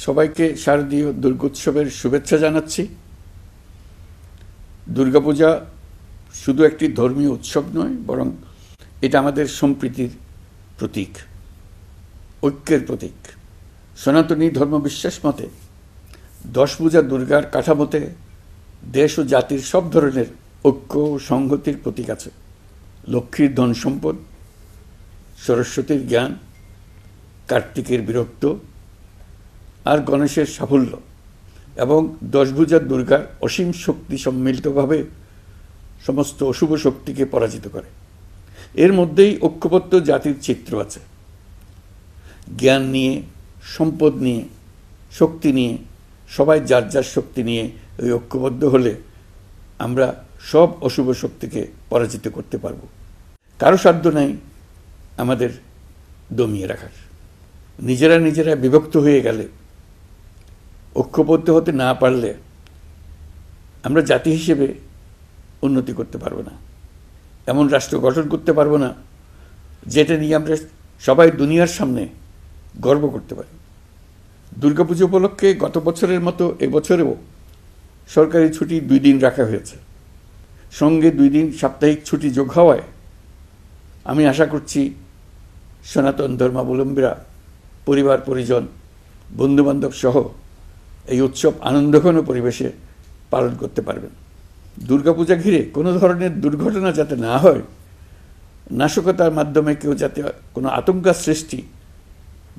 সবাইকে শারদীয় দুর্গোৎসবের শুভেচ্ছা জানাচ্ছি। দুর্গাপূজা শুধু একটি ধর্মীয় উৎসব নয়, বরং এটা আমাদের সম্প্রীতির প্রতীক, ঐক্যের প্রতীক। সনাতনী ধর্মবিশ্বাস মতে 10 পূজা দুর্গার কাঠামোতে দেশ ও জাতির সব ধরনের ঐক্য ও সংহতির প্রতীক আছে। লক্ষ্মীর ধন সম্পদ, সরস্বতীর জ্ঞান, কার্তিকের বীরত্ব আর গণেশের সাফল্য এবং 10 ভুজা দুর্গার অসীম শক্তি সম্মিলিতভাবে সমস্ত অশুভ শক্তিকে পরাজিত করে। এর মধ্যেই ঐক্যবদ্ধ জাতির চিত্র আছে। জ্ঞান নিয়ে, সম্পদ নিয়ে, শক্তি নিয়ে, সবাই যার যার শক্তি নিয়ে ওই ঐক্যবদ্ধ হলে আমরা সব অশুভ শক্তিকে পরাজিত করতে পারব। কারো সাধ্য নাই আমাদের দমিয়ে রাখার। নিজেরা বিভক্ত হয়ে গেলে, ঐক্যবদ্ধ হতে না পারলে আমরা জাতি হিসেবে উন্নতি করতে পারবো না, এমন রাষ্ট্র গঠন করতে পারবো না যেটা নিয়ে আমরা সবাই দুনিয়ার সামনে গর্ব করতে পারি। দুর্গাপুজো উপলক্ষে গত বছরের মতো এবছরেও সরকারি ছুটি 2 দিন রাখা হয়েছে। সঙ্গে 2 দিন সাপ্তাহিক ছুটি যোগ হওয়ায় আমি আশা করছি সনাতন ধর্মাবলম্বীরা পরিবার পরিজন, বন্ধুবান্ধব সহ এই উৎসব আনন্দঘন পরিবেশে পালন করতে পারবেন। দুর্গাপূজা ঘিরে কোনো ধরনের দুর্ঘটনা যাতে না হয়, নাশকতার মাধ্যমে কেউ যাতে কোনো আতঙ্ক সৃষ্টি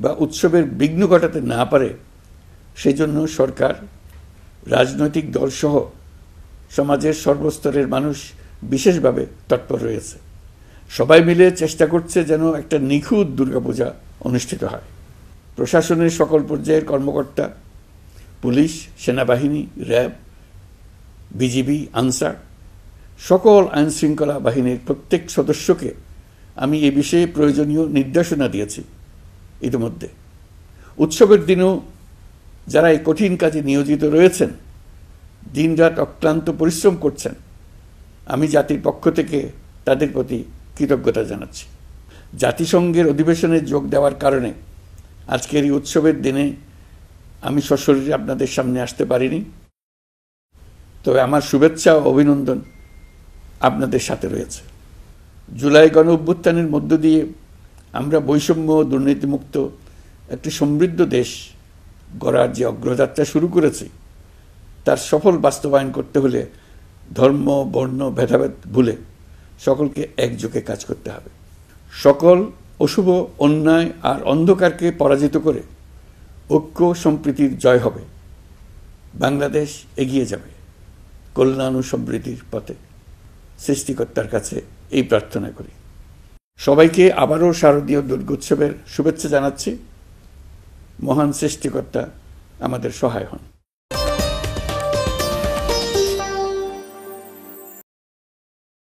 বা উৎসবের বিঘ্ন ঘটাতে না পারে, সেজন্য সরকার, রাজনৈতিক দলসহ সমাজের সর্বস্তরের মানুষ বিশেষভাবে তৎপর রয়েছে। সবাই মিলে চেষ্টা করছে যেন একটা নিখুঁত দুর্গাপূজা অনুষ্ঠিত হয়। প্রশাসনের সকল পর্যায়ের কর্মকর্তা, পুলিশ, সেনাবাহিনী, র্যাব, বিজিবি, আনসার, সকল আইনশৃঙ্খলা বাহিনীর প্রত্যেক সদস্যকে আমি এ বিষয়ে প্রয়োজনীয় নির্দেশনা দিয়েছি ইতিমধ্যে। উৎসবের দিনও যারা এই কঠিন কাজে নিয়োজিত রয়েছেন, দিনরাত অক্লান্ত পরিশ্রম করছেন, আমি জাতির পক্ষ থেকে তাদের প্রতি কৃতজ্ঞতা জানাচ্ছি। জাতিসংঘের অধিবেশনে যোগ দেওয়ার কারণে আজকের এই উৎসবের দিনে আমি সশরীরে আপনাদের সামনে আসতে পারিনি, তবে আমার শুভেচ্ছা ও অভিনন্দন আপনাদের সাথে রয়েছে। জুলাই গণ অভ্যুত্থানের মধ্য দিয়ে আমরা বৈষম্য ও দুর্নীতিমুক্ত একটি সমৃদ্ধ দেশ গড়ার যে অগ্রযাত্রা শুরু করেছি, তার সফল বাস্তবায়ন করতে হলে ধর্ম, বর্ণ, ভেদাভেদ ভুলে সকলকে একযোগে কাজ করতে হবে। সকল অশুভ, অন্যায় আর অন্ধকারকে পরাজিত করে ঐক্য সম্প্রীতির জয় হবে। বাংলাদেশ এগিয়ে যাবে কল্যাণ ও সমৃদ্ধির পথে। সৃষ্টিকর্তার কাছে এই প্রার্থনা করি। সবাইকে আবারও শারদীয় দুর্গোৎসবের শুভেচ্ছা জানাচ্ছি। মহান সৃষ্টিকর্তা আমাদের সহায় হন।